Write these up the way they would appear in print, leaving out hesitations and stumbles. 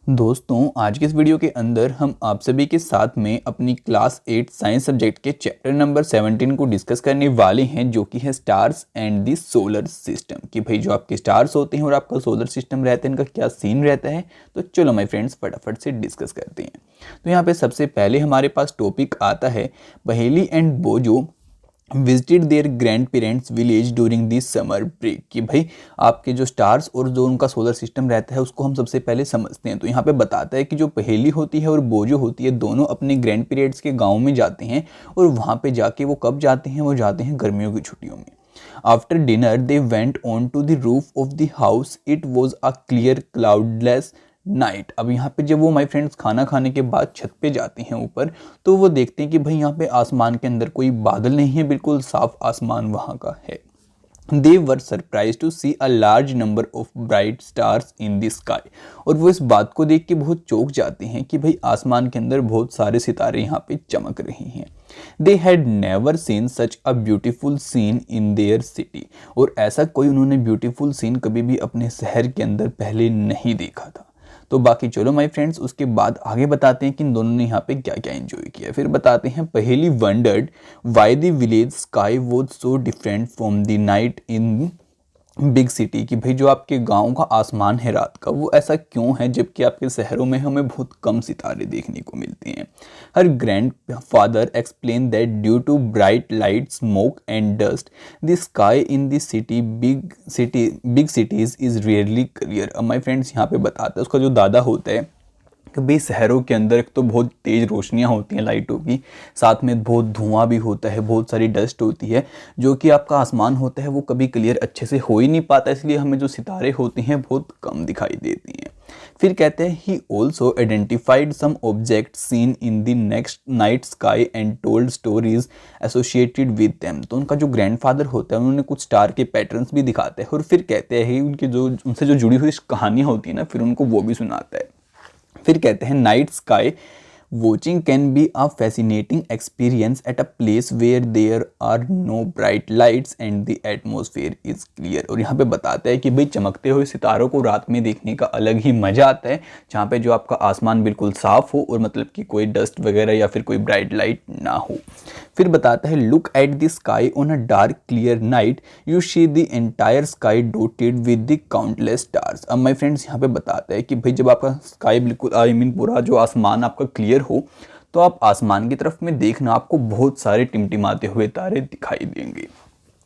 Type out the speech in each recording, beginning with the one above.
दोस्तों, आज के इस वीडियो के अंदर हम आप सभी के साथ में अपनी क्लास 8 साइंस सब्जेक्ट के चैप्टर नंबर 17 को डिस्कस करने वाले हैं, जो कि है stars and the solar system. कि भाई जो आपके स्टार्स होते हैं और आपका सोलर सिस्टम रहता है, इनका क्या सीन रहता है। तो चलो माय फ्रेंड्स फटाफट से डिस्कस करते हैं। तो यहाँ पे सबसे पहले हमारे पास टॉपिक आता है Paheli and Boojho visited their grand parents village during this summer break. कि भाई आपके जो स्टार्स और जो उनका सोलर सिस्टम रहता है उसको हम सबसे पहले समझते हैं। तो यहाँ पे बताता है कि जो पहेली होती है और बोजो होती है, दोनों अपने ग्रैंड पेरेंट्स के गांव में जाते हैं। और वहाँ पे जाके वो कब जाते हैं? वो जाते हैं गर्मियों की छुट्टियों में। After dinner they went on to the roof of the house. It was a clear cloudless night. अब यहाँ पे जब वो माय फ्रेंड्स खाना खाने के बाद छत पे जाते हैं ऊपर, तो वो देखते हैं कि भाई यहाँ पे आसमान के अंदर कोई बादल नहीं है, बिल्कुल साफ आसमान वहाँ का है। They were surprised to see a large number of bright stars in the sky। और वो इस बात को देख के बहुत चौंक जाते हैं कि भाई आसमान के अंदर बहुत सारे सितारे यहाँ पे चमक रहे हैं। They had never seen such a beautiful scene in their city। और ऐसा कोई उन्होंने ब्यूटीफुल सीन कभी भी अपने शहर के अंदर पहले नहीं देखा था। तो बाकी चलो माय फ्रेंड्स, उसके बाद आगे बताते हैं कि इन दोनों ने यहाँ पे क्या क्या एंजॉय किया। फिर बताते हैं पहेली wandered why the village sky was so different from the night in big city. कि भाई जो आपके गांव का आसमान है रात का, वो ऐसा क्यों है जबकि आपके शहरों में हमें बहुत कम सितारे देखने को मिलते हैं। Her grandfather explain that due to bright light smoke and dust the sky in the city big cities is rarely clear. अब माय फ्रेंड्स यहाँ पे बताते हैं, उसका जो दादा होता है कि भाई शहरों के अंदर एक तो बहुत तेज़ रोशनियाँ होती हैं लाइटों की, साथ में बहुत धुआं भी होता है, बहुत सारी डस्ट होती है, जो कि आपका आसमान होता है वो कभी क्लियर अच्छे से हो ही नहीं पाता। इसलिए हमें जो सितारे होते हैं बहुत कम दिखाई देती हैं। फिर कहते हैं he also identified some object seen in the next night sky and told stories associated with them. तो उनका जो ग्रैंडफादर होता है उन्होंने कुछ स्टार के पैटर्न्स भी दिखाते हैं और फिर कहते हैं उनके जो उनसे जो जुड़ी हुई कहानियाँ होती है ना, फिर उनको वो भी सुनाता है। फिर कहते हैं night sky watching can be a fascinating experience at a place where there are no bright lights and the atmosphere is clear. और यहाँ पे बताता है कि भाई चमकते हुए सितारों को रात में देखने का अलग ही मजा आता है, जहाँ पे जो आपका आसमान बिल्कुल साफ हो और मतलब कि कोई डस्ट वगैरह या फिर कोई ब्राइट लाइट ना हो। फिर बताता है look at the sky on a dark clear night you see the entire sky डोटेड with the countless stars. अब माय फ्रेंड्स यहाँ पे बताता है कि भाई जब आपका स्काई बिल्कुल पूरा जो आसमान आपका क्लियर हो, तो आप आसमान की तरफ में देखना, आपको बहुत सारे टिमटिमाते हुए तारे दिखाई देंगे।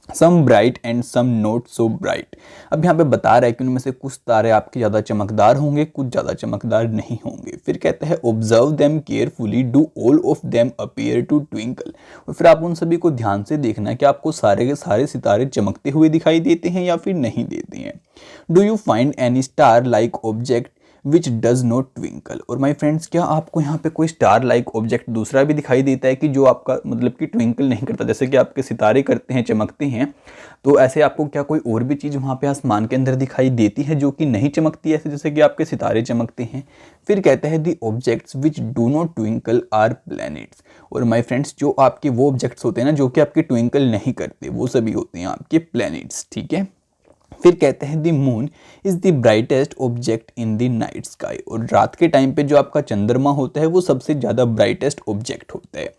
Some bright and some not so bright. अब यहाँ पे बता रहा है कि उनमें से कुछ तारे आपके ज़्यादा चमकदार होंगे, कुछ ज़्यादा चमकदार नहीं होंगे। फिर कहते हैं observe them carefully do all of them appear to twinkle. और फिर आप उन सभी को ध्यान से देखना कि आपको सारे के सारे सितारे चमकते हुए दिखाई देते हैं या फिर नहीं देते हैं। Do you find any star like object which does not twinkle. और माई फ्रेंड्स, क्या आपको यहाँ पे कोई स्टार लाइक ऑब्जेक्ट दूसरा भी दिखाई देता है कि जो आपका मतलब कि ट्विंकल नहीं करता, जैसे कि आपके सितारे करते हैं, चमकते हैं। तो ऐसे आपको क्या कोई और भी चीज़ वहाँ पे आसमान के अंदर दिखाई देती है जो कि नहीं चमकती है, ऐसे जैसे कि आपके सितारे चमकते हैं। फिर कहते हैं the objects which do not twinkle are planets. और माई फ्रेंड्स, जो आपके वो ऑब्जेक्ट्स होते हैं ना जो कि आपके ट्विंकल नहीं करते, वो सभी होते हैं आपके प्लैनेट्स। ठीक है। फिर कहते हैं the moon is the brightest object in the night sky. और रात के टाइम पे जो आपका चंद्रमा होता है वो सबसे ज़्यादा ब्राइटेस्ट ऑब्जेक्ट होता है।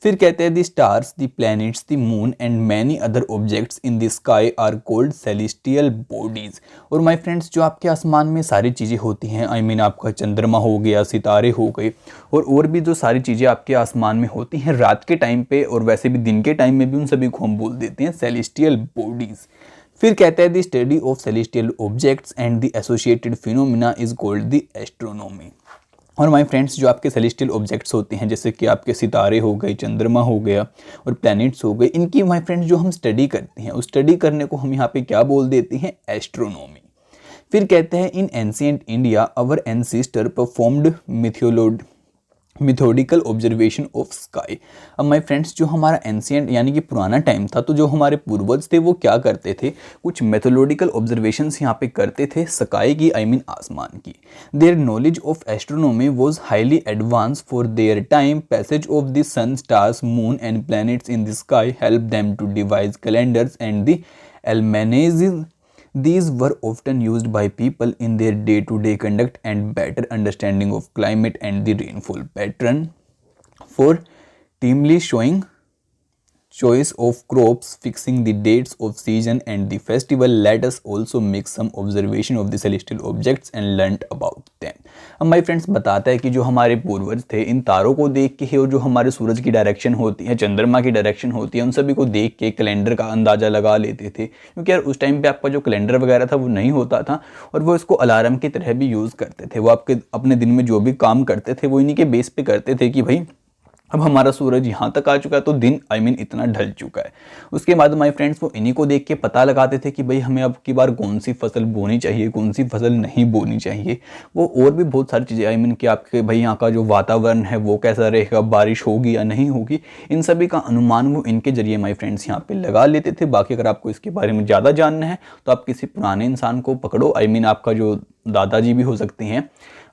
फिर कहते हैं the stars the planets the moon and many other objects in the sky are called celestial bodies. और माय फ्रेंड्स, जो आपके आसमान में सारी चीज़ें होती हैं, आपका चंद्रमा हो गया, सितारे हो गए, और भी जो सारी चीज़ें आपके आसमान में होती हैं रात के टाइम पे और वैसे भी दिन के टाइम में भी, उन सभी को हम बोल देते हैं सेलेस्टियल बॉडीज। फिर कहते हैं the study of celestial objects and the associated phenomena is called the astronomy. और माय फ्रेंड्स, जो आपके सेलेस्टियल ऑब्जेक्ट्स होते हैं, जैसे कि आपके सितारे हो गए, चंद्रमा हो गया और प्लैनेट्स हो गए, इनकी माय फ्रेंड्स जो हम स्टडी करते हैं, उस स्टडी करने को हम यहाँ पे क्या बोल देते हैं? एस्ट्रोनॉमी। फिर कहते हैं in ancient India our ancestor performed methodical observation of sky. अब माय फ्रेंड्स, जो हमारा एंशिएंट यानी कि पुराना टाइम था, तो जो हमारे पूर्वज थे वो क्या करते थे? कुछ मेथोडोडिकल ऑब्जर्वेशंस यहाँ पे करते थे स्काई की, आसमान की। Their knowledge of astronomy was highly advance for their time. Passage of the sun, stars, moon and planets in the sky help them to devise calendars and the almanacs These were often used by people in their day-to-day conduct and better understanding of climate and the rainfall pattern. For timely showing choice of crops, fixing the dates of season and the festival, let us also make some observation of the celestial objects and learn about them. अब my friends बताता है कि जो हमारे पूर्वज थे इन तारों को देख के ही और जो हमारे सूरज की डायरेक्शन होती है, चंद्रमा की डायरेक्शन होती है, उन सभी को देख के कैलेंडर का अंदाजा लगा लेते थे, क्योंकि यार उस टाइम पे आपका जो कैलेंडर वगैरह था वो नहीं होता था और वो इसको अलार्म की तरह भी यूज़ करते थे। वो आपके अपने दिन में जो भी काम करते थे वो इन्हीं के बेस पे करते थे कि भाई अब हमारा सूरज यहाँ तक आ चुका है तो दिन इतना ढल चुका है। उसके बाद माय फ्रेंड्स वो इन्हीं को देख के पता लगाते थे कि भाई हमें अब की बार कौन सी फसल बोनी चाहिए, कौन सी फसल नहीं बोनी चाहिए। वो और भी बहुत सारी चीज़ें कि आपके भाई यहाँ का जो वातावरण है वो कैसा रहेगा, बारिश होगी या नहीं होगी, इन सभी का अनुमान वो इनके जरिए माय फ्रेंड्स यहाँ पे लगा लेते थे। बाकी अगर आपको इसके बारे में ज़्यादा जानना है तो आप किसी पुराने इंसान को पकड़ो, आपका जो दादाजी भी हो सकते हैं,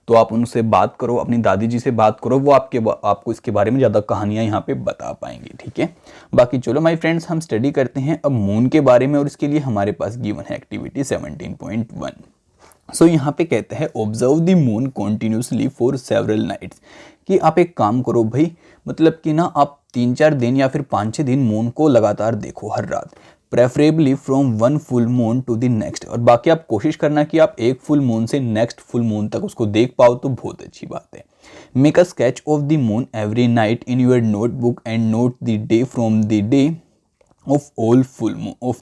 तो आप उनसे बात करो, अपनी दादी जी से बात करो, वो आपको इसके बारे में ज़्यादा कहानियाँ यहाँ पे बता पाएंगे, ठीक है। बाकी चलो माय फ्रेंड्स हम स्टडी करते हैं अब मून के बारे में और इसके लिए हमारे पास गिवन है एक्टिविटी 17.1। सो यहाँ पे कहते हैं observe the moon continuously for several nights, कि आप एक काम करो भाई, मतलब कि ना आप 3-4 दिन या फिर 5-6 दिन मून को लगातार देखो हर रात, preferably from one full moon to the next. और बाकी आप कोशिश करना कि आप एक फुल मून से नेक्स्ट फुल मून तक उसको देख पाओ तो बहुत अच्छी बात है। Make a sketch of the moon every night in your notebook and note the day from the day of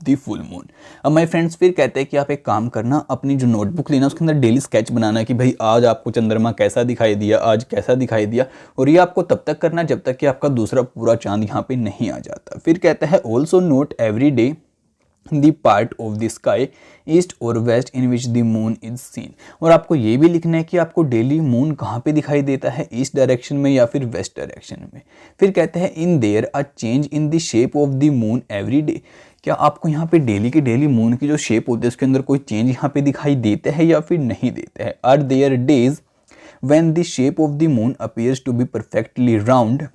the full moon. अब माय फ्रेंड्स फिर कहते हैं कि आप एक काम करना, अपनी जो नोटबुक लेना उसके अंदर डेली स्केच बनाना कि भाई आज आपको चंद्रमा कैसा दिखाई दिया, आज कैसा दिखाई दिया, और ये आपको तब तक करना जब तक कि आपका दूसरा पूरा चांद यहाँ पे नहीं आ जाता। फिर कहता है also note every day the part of the sky east और west in which the moon is seen. और आपको ये भी लिखना है कि आपको डेली मून कहाँ पे दिखाई देता है, ईस्ट डायरेक्शन में या फिर वेस्ट डायरेक्शन में। फिर कहते हैं in there a change in the shape of the moon every day, क्या आपको यहाँ पे डेली के डेली मून की जो शेप होती है उसके अंदर कोई चेंज यहाँ पे दिखाई देता है या फिर नहीं देता है। Are there days when the shape of the moon appears to be perfectly round,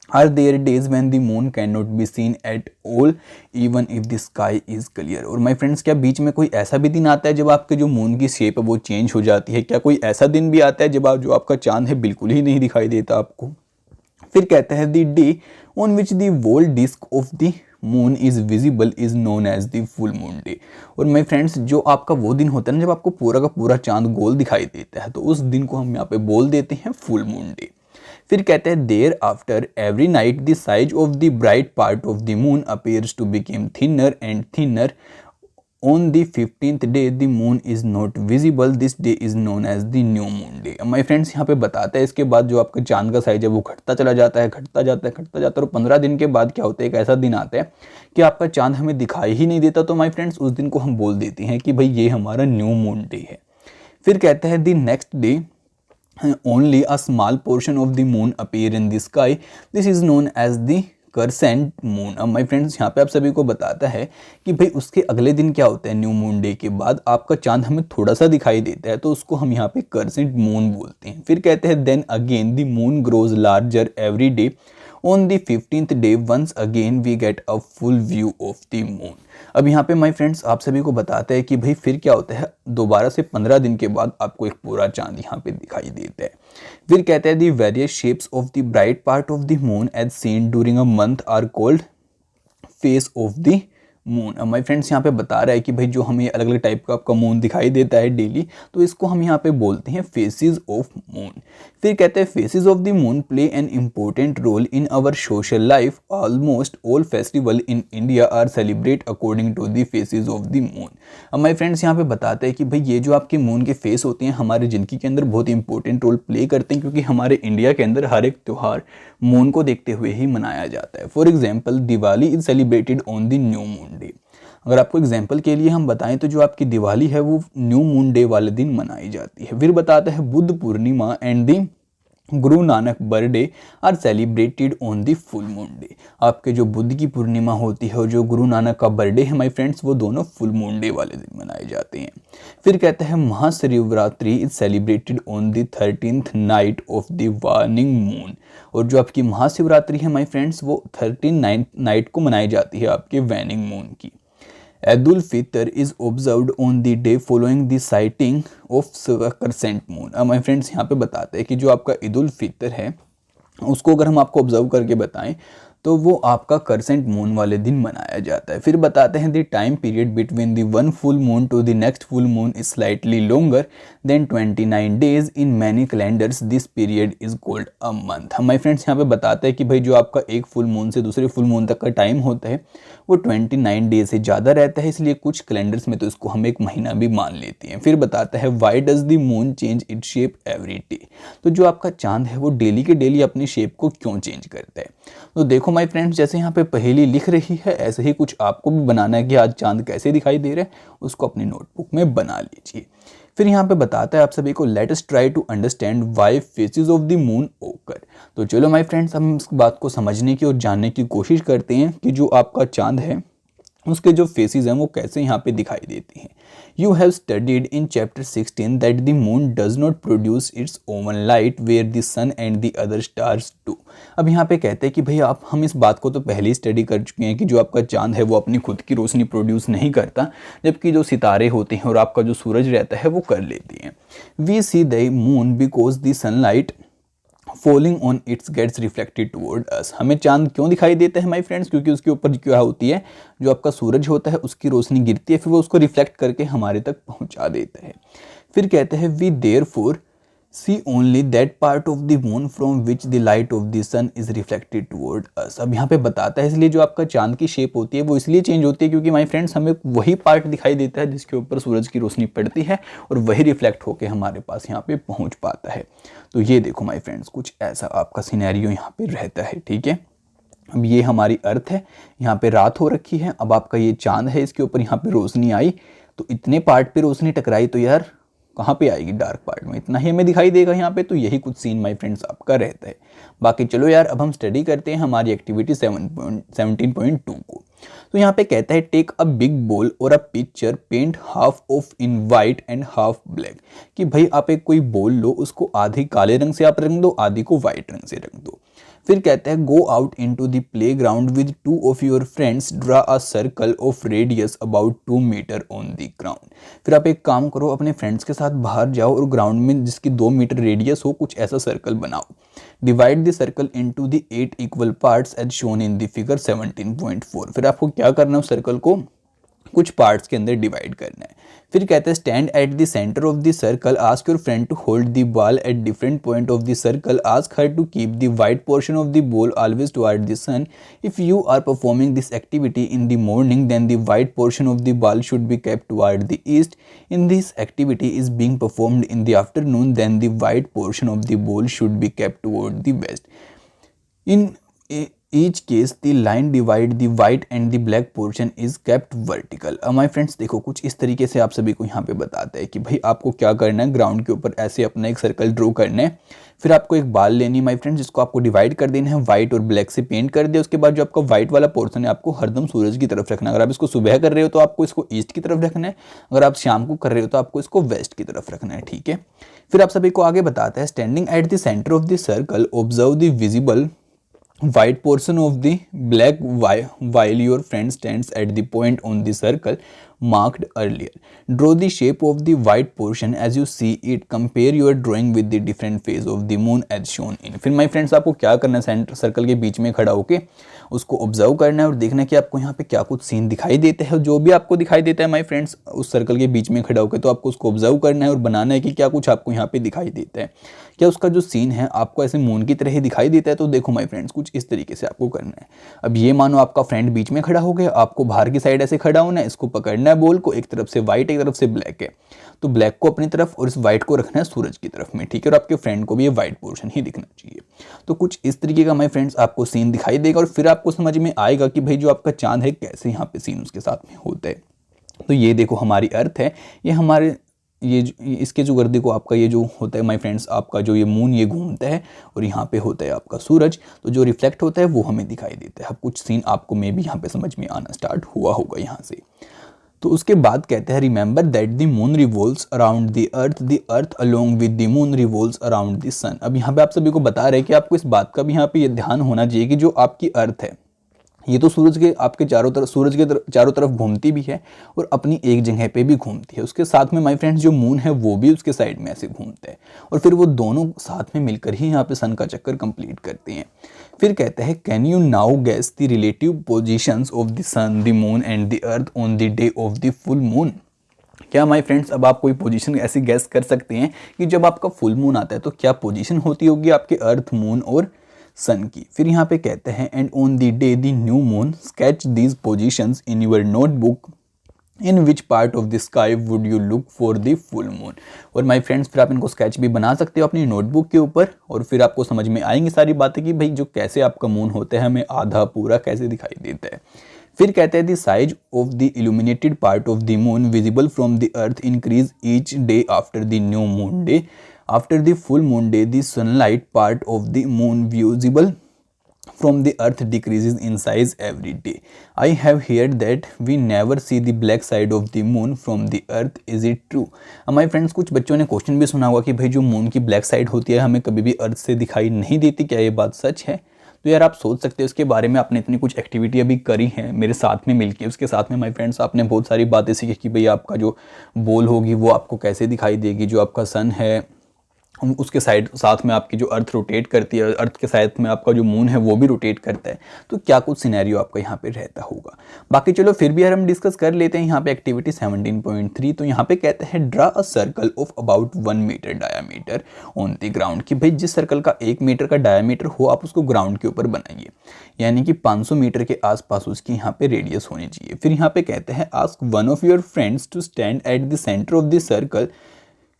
Are there days when the moon cannot be seen at all even if the sky is clear? और my friends क्या बीच में कोई ऐसा भी दिन आता है जब आपके जो मून की शेप है वो चेंज हो जाती है? क्या कोई ऐसा दिन भी आता है जब जो आपका चांद है बिल्कुल ही नहीं दिखाई देता आपको? फिर कहते हैं the day on which the whole disc of the moon is visible is known as the full moon day. और माय फ्रेंड्स जो आपका वो दिन होता है ना जब आपको पूरा का पूरा चांद गोल दिखाई देता है, तो उस दिन को हम यहाँ पे बोल देते हैं फुल मून डे। फिर कहते हैं thereafter every night the size of the bright part of the moon appears to became thinner and thinner on the 15th day the moon is not visible, this day is known as the new moon day. My friends यहाँ पे बताता है इसके बाद जो आपका चांद का साइज है वो घटता चला जाता है, घटता जाता है, घटता जाता है, और 15 दिन के बाद क्या होता है, एक ऐसा दिन आता है कि आपका चांद हमें दिखाई ही नहीं देता। तो माय फ्रेंड्स उस दिन को हम बोल देते हैं कि भाई ये हमारा न्यू मून डे है। फिर कहते हैं the next day only a small portion of the moon appear in the sky, this is known as the crescent moon। अब माय फ्रेंड्स यहाँ पे आप सभी को बताता है कि भाई उसके अगले दिन क्या होता है, न्यू मून डे के बाद आपका चांद हमें थोड़ा सा दिखाई देता है, तो उसको हम यहाँ पे crescent moon बोलते हैं। फिर कहते हैं then again the moon grows larger every day on the 15th day once again we get a full view of the moon. अब यहाँ पे माय फ्रेंड्स आप सभी को बताते हैं कि भाई फिर क्या होता है, दोबारा से 15 दिन के बाद आपको एक पूरा चांद यहाँ पे दिखाई देता है। फिर कहते हैं the various shapes of the bright part of the moon as seen during a month are called phase of the moon. अब माय फ्रेंड्स यहाँ पे बता रहा है कि भाई जो हमें अलग अलग टाइप का आपका मून दिखाई देता है डेली, तो इसको हम यहाँ पे बोलते हैं फेसेस ऑफ मून। फिर कहते हैं phases of the moon play an important role in our social life, almost all festival in India are celebrate according to the phases of the moon. अब माय फ्रेंड्स यहाँ पे बताते हैं कि भाई ये जो आपके मून के फेस होते हैं हमारे जिंदगी के अंदर बहुत इंपॉर्टेंट रोल प्ले करते हैं, क्योंकि हमारे इंडिया के अंदर हर एक त्यौहार मून को देखते हुए ही मनाया जाता है। For example Diwali is celebrated on the new moon day. अगर आपको एग्जाम्पल के लिए हम बताएं तो जो आपकी दिवाली है वो न्यू मून डे वाले दिन मनाई जाती है। फिर बताते हैं Buddha Purnima and the Guru Nanak birthday are celebrated on the full moon day. आपके जो बुद्ध की पूर्णिमा होती है और जो गुरु नानक का बर्थडे है माय फ्रेंड्स, वो दोनों फुल मून डे वाले दिन मनाए जाते हैं। फिर कहते हैं Mahashivratri is celebrated on the 13th night of the warning moon. और जो आपकी महाशिवरात्रि है माय फ्रेंड्स वो 13th नाइट को मनाई जाती है आपके वैनिंग मून की। Eid ul Fitr is observed on the day following the sighting of crescent moon. अब माय फ्रेंड्स यहाँ पे बताते हैं कि जो आपका ईद उल फितर है उसको अगर हम आपको ऑब्जर्व करके बताएं तो वो आपका क्रेसेंट मून वाले दिन मनाया जाता है। फिर बताते हैं the time period between the one full moon to the next full moon is slightly longer than 29 days in many calendars, this period is called a month. हम माय फ्रेंड्स यहाँ पे बताते हैं कि भाई जो आपका एक फुल मून से दूसरे फुल मून तक का टाइम होता है वो 29 डेज से ज़्यादा रहता है, इसलिए कुछ कैलेंडर्स में तो इसको हम एक महीना भी मान लेते हैं। फिर बताता है why does the moon change its shape every day. तो जो आपका चांद है वो डेली के डेली अपनी शेप को क्यों चेंज करता है। तो देखो माय फ्रेंड्स, जैसे यहाँ पे पहेली लिख रही है ऐसे ही कुछ आपको भी बनाना है कि आज चांद कैसे दिखाई दे रहा है, उसको अपनी नोटबुक में बना लीजिए। फिर यहाँ पे बताता है आप सभी को let us try to understand why phases of the moon occur. तो चलो माय फ्रेंड्स, हम इस बात को समझने की और जानने की कोशिश करते हैं कि जो आपका चांद है उसके जो फेसेस हैं वो कैसे यहाँ पे दिखाई देती हैं। You have studied in chapter 16 that the moon does not produce its own light where the sun and the other stars do. अब यहाँ पे कहते हैं कि भाई हम इस बात को तो पहले ही स्टडी कर चुके हैं कि जो आपका चांद है वो अपनी खुद की रोशनी प्रोड्यूस नहीं करता, जबकि जो सितारे होते हैं और आपका जो सूरज रहता है वो कर लेती हैं। We see the moon because the sunlight falling on its gets reflected toward us. हमें चांद क्यों दिखाई देता है माय फ्रेंड्स, क्योंकि उसके ऊपर क्या होती है, जो आपका सूरज होता है उसकी रोशनी गिरती है, फिर वो उसको रिफ्लेक्ट करके हमारे तक पहुंचा देता है। फिर कहते हैं we therefore see only that part of the moon from which the light of the sun is reflected toward us. अब यहाँ पे बताता है इसलिए जो आपका चांद की शेप होती है वो इसलिए चेंज होती है क्योंकि माय फ्रेंड्स हमें वही पार्ट दिखाई देता है जिसके ऊपर सूरज की रोशनी पड़ती है और वही रिफ्लेक्ट होकर हमारे पास यहाँ पे पहुँच पाता है। तो ये देखो माय फ्रेंड्स, कुछ ऐसा आपका सिनेरियो यहाँ पे रहता है। ठीक है, अब ये हमारी अर्थ है, यहाँ पे रात हो रखी है, अब आपका ये चांद है, इसके ऊपर यहाँ पे रोशनी आई तो इतने पार्ट पे रोशनी टकराई तो यार कहाँ पे आएगी, डार्क पार्ट में, इतना ही हमें दिखाई देगा यहाँ पे। तो यही कुछ सीन माय फ्रेंड्स आपका रहता है। बाकी चलो यार, अब हम स्टडी करते हैं हमारी एक्टिविटी 17.2 को। तो यहाँ पे कहता है take a big ball or a picture paint half of in white and half black. कि भाई आप एक कोई बॉल लो, उसको आधी काले रंग से आप रंग दो, आधी को वाइट रंग से रंग दो। फिर कहता है go out into the playground with 2 of your friends, draw a circle of radius about 2 metre on the ground. फिर आप एक काम करो, अपने फ्रेंड्स के साथ बाहर जाओ और ग्राउंड में जिसकी 2 मीटर रेडियस हो कुछ ऐसा सर्कल बनाओ। Divide the circle into the 8 equal parts as shown in the figure 17.4। फिर आपको क्या करना है, उस सर्कल को कुछ पार्ट्स के अंदर डिवाइड करना है। फिर कहते हैं stand at the centre of the circle, ask your friend to hold the ball at different point of the circle, ask her to keep the white portion of the ball always toward the sun. If you are performing this activity in the morning then the white portion of the ball should be kept toward the east. In this activity is being performed in the afternoon then the white portion of the ball should be kept toward the west. In each case the line divide the white and the black portion is kept vertical। अब my friends देखो, कुछ इस तरीके से आप सभी को यहाँ पे बताता है कि भाई आपको क्या करना है, ग्राउंड के ऊपर ऐसे अपना एक सर्कल ड्रॉ करना है। फिर आपको एक बाल लेनी है माय फ्रेंड्स, जिसको आपको डिवाइड कर देना है, व्हाइट और ब्लैक से पेंट कर दिया। उसके बाद जो आपका व्हाइट वाला पोर्शन है आपको हरदम सूरज की तरफ रखना है। अगर आप इसको सुबह कर रहे हो तो आपको इसको ईस्ट की तरफ रखना है, अगर आप शाम को कर रहे हो तो आपको इसको वेस्ट की तरफ रखना है। ठीक है, फिर आप सभी को आगे बताता है standing at the centre of the circle observe the visible white portion of the black while your friend stands at the point on the circle marked earlier. Draw the shape of the white portion as you see it. Compare your drawing with the different phase of the moon as shown in। फिर my friends आपको क्या करना है, centre circle के बीच में खड़ा होके उसको ऑब्जर्व करना है और देखना है कि आपको यहाँ पे क्या कुछ सीन दिखाई देता है। जो भी आपको दिखाई देता है माय फ्रेंड्स उस सर्कल के बीच में खड़ा होकर, तो आपको उसको ऑब्जर्व करना है और बनाना है कि क्या कुछ आपको यहाँ पे दिखाई देता है। क्या उसका जो सीन है आपको ऐसे मून की तरह ही दिखाई देता है। तो देखो माय फ्रेंड्स, कुछ इस तरीके से आपको करना है। अब ये मानो आपका फ्रेंड बीच में खड़ा हो गया, आपको बाहर की साइड ऐसे खड़ा होना है, इसको पकड़ना है बॉल को, एक तरफ से व्हाइट एक तरफ से ब्लैक है, तो ब्लैक को अपनी तरफ और इस व्हाइट को रखना है सूरज की तरफ में। ठीक है, और आपके फ्रेंड को भी ये व्हाइट पोर्शन ही दिखना चाहिए। तो कुछ इस तरीके का माय फ्रेंड्स आपको सीन दिखाई देगा और फिर आपको समझ में आएगा कि भाई जो आपका चांद है कैसे यहाँ पे सीन उसके साथ में होता है। तो ये देखो हमारी अर्थ है, ये हमारे इसके जो गर्दे को आपका ये जो होता है माय फ्रेंड्स, आपका जो ये मून ये घूमता है और यहाँ पे होता है आपका सूरज, तो जो रिफ्लेक्ट होता है वो हमें दिखाई देता है। अब कुछ सीन आपको मे भी यहाँ पे समझ में आना स्टार्ट हुआ होगा यहाँ से। तो उसके बाद कहते हैं remember that the moon revolves around the earth along with the moon revolves around the sun. अब यहाँ पे आप सभी को बता रहे हैं कि आपको इस बात का भी यहाँ पे ये ध्यान होना चाहिए कि जो आपकी अर्थ है ये तो सूरज के आपके चारों तरफ घूमती भी है और अपनी एक जगह पे भी घूमती है। उसके साथ में माय फ्रेंड्स जो मून है वो भी उसके साइड में ऐसे घूमता है और फिर वो दोनों साथ में मिलकर ही यहाँ पे सन का चक्कर कंप्लीट करते हैं। फिर कहते हैं can you now guess the relative positions of the sun, the moon and the earth on the day of the full moon. क्या माय फ्रेंड्स अब आप कोई पोजीशन ऐसी गेस कर सकते हैं कि जब आपका फुल मून आता है तो क्या पोजीशन होती होगी आपके अर्थ, मून और सन की। फिर यहाँ पे कहते हैं and on the day the new moon sketch these positions in your notebook in which part of the sky would you look for the full moon. और माय फ्रेंड्स फिर आप इनको स्केच भी बना सकते हो अपनी नोटबुक के ऊपर और फिर आपको समझ में आएंगी सारी बातें कि भाई जो कैसे आपका मून होता है हमें आधा पूरा कैसे दिखाई देता है। फिर कहते हैं the size of the illuminated part of the moon visible from the earth increase each day after the new moon day. After the full moon day the sunlight part of the moon visible from the earth decreases in size every day. I have heard that we never see the black side of the moon from the earth. Is it true? हमारे friends कुछ बच्चों ने question भी सुना होगा कि भाई जो मून की ब्लैक साइड होती है हमें कभी भी अर्थ से दिखाई नहीं देती, क्या ये बात सच है? तो यार आप सोच सकते हो इसके बारे में, आपने इतनी कुछ एक्टिविटी अभी करी हैं मेरे साथ में मिलके, उसके साथ में माय फ्रेंड्स आपने बहुत सारी बातें सीखी कि भाई आपका जो बॉल होगी वो आपको कैसे दिखाई देगी, जो आपका सन है उसके साथ में आपकी जो अर्थ रोटेट करती है, अर्थ के साथ में आपका जो मून है वो भी रोटेट करता है। तो क्या कुछ सिनेरियो आपका यहाँ पे रहता होगा। बाकी चलो फिर भी यार हम डिस्कस कर लेते हैं यहाँ पे एक्टिविटी 17.3। तो यहाँ पे कहते हैं draw a circle of about 1 metre diameter on the ground, कि भाई जिस सर्कल का 1 मीटर का डायामीटर हो आप उसको ग्राउंड के ऊपर बनाइए, यानी कि 500 मीटर के आसपास उसकी यहाँ पे रेडियस होनी चाहिए। फिर यहाँ पे कहते हैं ask one of your friends to stand at the centre of the circle.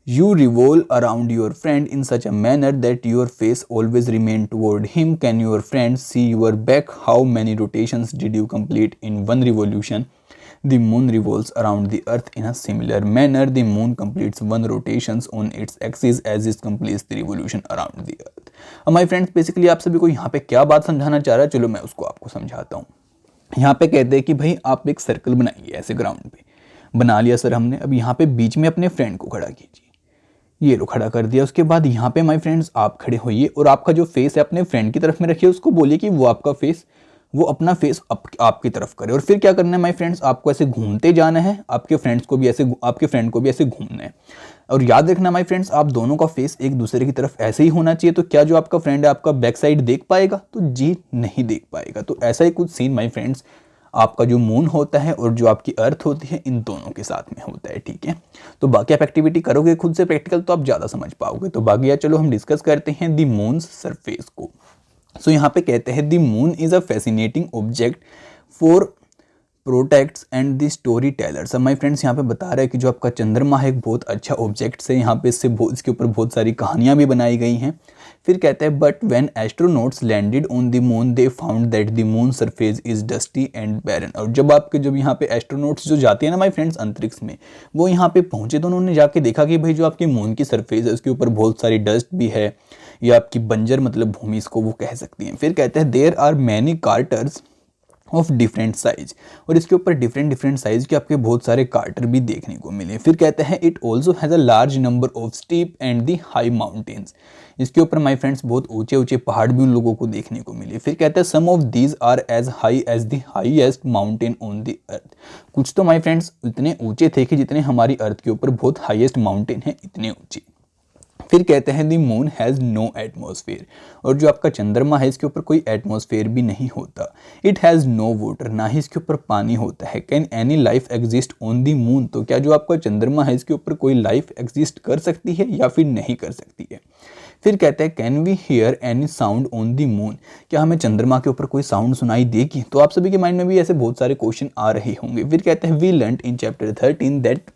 You revolve around your friend in such a manner that your face always remain toward him. Can your friend see your back? How many rotations did you complete in one revolution? The moon revolves around the earth in a similar manner. The moon completes one rotations on its axis as it completes the revolution around the earth. अब my friends basically आप सभी को यहाँ पे क्या बात समझाना चाह रहा है, चलो मैं उसको आपको समझाता हूँ। यहाँ पे कहते हैं कि भाई आप एक सर्कल बनाइए, ऐसे ग्राउंड पे बना लिया सर हमने। अब यहाँ पे बीच में अपने फ्रेंड को खड़ा कीजिए, ये लो खड़ा कर दिया। उसके बाद यहाँ पे माय फ्रेंड्स आप खड़े होइए और आपका जो फेस है अपने फ्रेंड की तरफ में रखिए, उसको बोलिए कि वो अपना फेस आपकी तरफ करे। और फिर क्या करना है माय फ्रेंड्स, आपको ऐसे घूमते जाना है, आपके फ्रेंड को भी ऐसे घूमना है। और याद रखना माय फ्रेंड्स आप दोनों का फेस एक दूसरे की तरफ ऐसे ही होना चाहिए। तो क्या जो आपका फ्रेंड है आपका बैक साइड देख पाएगा? तो जी नहीं देख पाएगा। तो ऐसा ही कुछ सीन माय फ्रेंड्स आपका जो मून होता है और जो आपकी अर्थ होती है इन दोनों के साथ में होता है, ठीक है। तो बाकी आप एक्टिविटी करोगे खुद से प्रैक्टिकल तो आप ज़्यादा समझ पाओगे। तो बाकी यार चलो हम डिस्कस करते हैं द मून्स सरफेस को। सो यहाँ पे कहते हैं the moon is a fascinating object for protects and the story tellers. अब माय फ्रेंड्स यहाँ पे बता रहा है कि जो आपका चंद्रमा है एक बहुत अच्छा ऑब्जेक्ट है, यहाँ पे इसके ऊपर बहुत सारी कहानियाँ भी बनाई गई हैं। फिर कहते हैं but when astronauts landed on the moon they found that the moon surface is dusty and barren. और जब यहाँ पे एस्ट्रोनॉट्स जो जाते हैं ना माय फ्रेंड्स अंतरिक्ष में, वो यहाँ पे पहुंचे तो उन्होंने जाके देखा कि भाई जो आपकी मून की सरफेस है उसके ऊपर बहुत सारी डस्ट भी है, या आपकी बंजर मतलब भूमि इसको वो कह सकती हैं। फिर कहते हैं there are many craters of different size, और इसके ऊपर डिफरेंट साइज के आपके बहुत सारे कार्टर भी देखने को मिले। फिर कहते हैं it also has a large number of steep and the high mountains. इसके ऊपर माय फ्रेंड्स बहुत ऊंचे पहाड़ भी उन लोगों को देखने को मिले। फिर कहते हैं some of these are as high as the highest mountain on the earth. कुछ तो माय फ्रेंड्स इतने ऊंचे थे कि जितने हमारी अर्थ के ऊपर बहुत हाईएस्ट माउंटेन है इतने ऊंचे। फिर कहते हैं दी मून हैज़ नो एटमॉस्फेयर, और जो आपका चंद्रमा है इसके ऊपर कोई एटमॉस्फेयर भी नहीं होता। इट हैज़ नो वाटर, ना ही इसके ऊपर पानी होता है। Can any life exist on the moon, तो क्या जो आपका चंद्रमा है इसके ऊपर कोई लाइफ एग्जिस्ट कर सकती है या फिर नहीं कर सकती है। फिर कहते हैं can we hear any sound on the moon, क्या हमें चंद्रमा के ऊपर कोई साउंड सुनाई देगी? तो आप सभी के माइंड में भी ऐसे बहुत सारे क्वेश्चन आ रहे होंगे। फिर कहते हैं we learn in chapter 13 that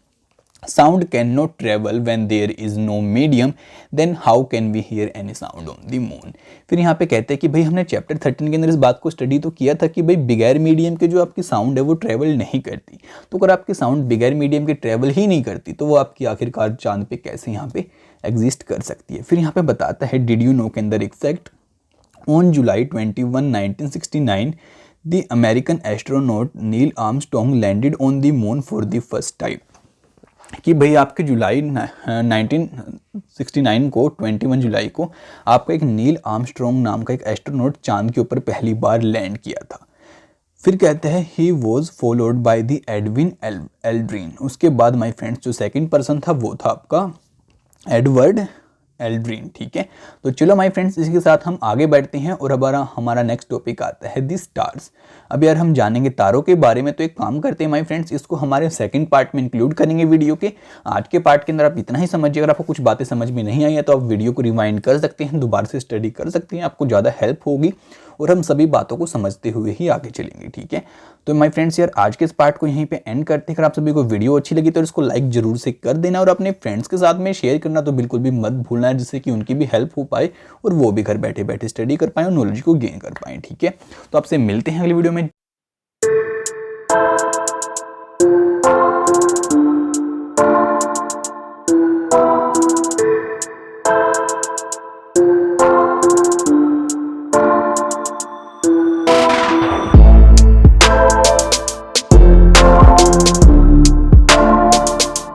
sound cannot travel when there is no medium, then how can we hear any sound on the moon। फिर यहाँ पे कहते हैं कि भाई हमने चैप्टर 13 के अंदर इस बात को स्टडी तो किया था कि भाई बिगैर मीडियम के जो आपकी साउंड है वो ट्रैवल नहीं करती। तो अगर आपकी साउंड बिगैर मीडियम के ट्रैवल ही नहीं करती तो वो आपकी आखिरकार चांद पे कैसे यहाँ पे एग्जिस्ट कर सकती है। फिर यहाँ पे बताता है डिड यू नो के अंदर exact on July 21, 1969 the American astronaut Neil Armstrong landed on the moon for the first time, कि भाई आपके जुलाई 1969 को 21 जुलाई को आपका एक नील आर्मस्ट्रॉन्ग नाम का एक एस्ट्रोनॉट चांद के ऊपर पहली बार लैंड किया था। फिर कहते हैं he was followed by the Edwin Aldrin. उसके बाद माय फ्रेंड्स जो सेकंड पर्सन था वो था आपका एडवर्ड एल्ड्रिन। ठीक है, तो चलो माय फ्रेंड्स इसी के साथ हम आगे बढ़ते हैं और अब हमारा नेक्स्ट टॉपिक आता है दी स्टार्स। अब यार हम जानेंगे तारों के बारे में, तो एक काम करते हैं माय फ्रेंड्स, इसको हमारे सेकंड पार्ट में इंक्लूड करेंगे वीडियो के। आज के पार्ट के अंदर आप इतना ही समझिए, अगर आपको कुछ बातें समझ में नहीं आई है तो आप वीडियो को रिवाइंड कर सकते हैं, दोबारा से स्टडी कर सकते हैं, आपको ज़्यादा हेल्प होगी और हम सभी बातों को समझते हुए ही आगे चलेंगे। ठीक है, तो माय फ्रेंड्स यार आज के इस पार्ट को यहीं पे एंड करते हैं। अगर आप सभी को वीडियो अच्छी लगी तो इसको लाइक जरूर से कर देना और अपने फ्रेंड्स के साथ में शेयर करना तो बिल्कुल भी मत भूलना है, जिससे कि उनकी भी हेल्प हो पाए और वो भी घर बैठे बैठे स्टडी कर पाए और नॉलेज को गेन कर पाए। ठीक है, तो आपसे मिलते हैं अगली वीडियो में।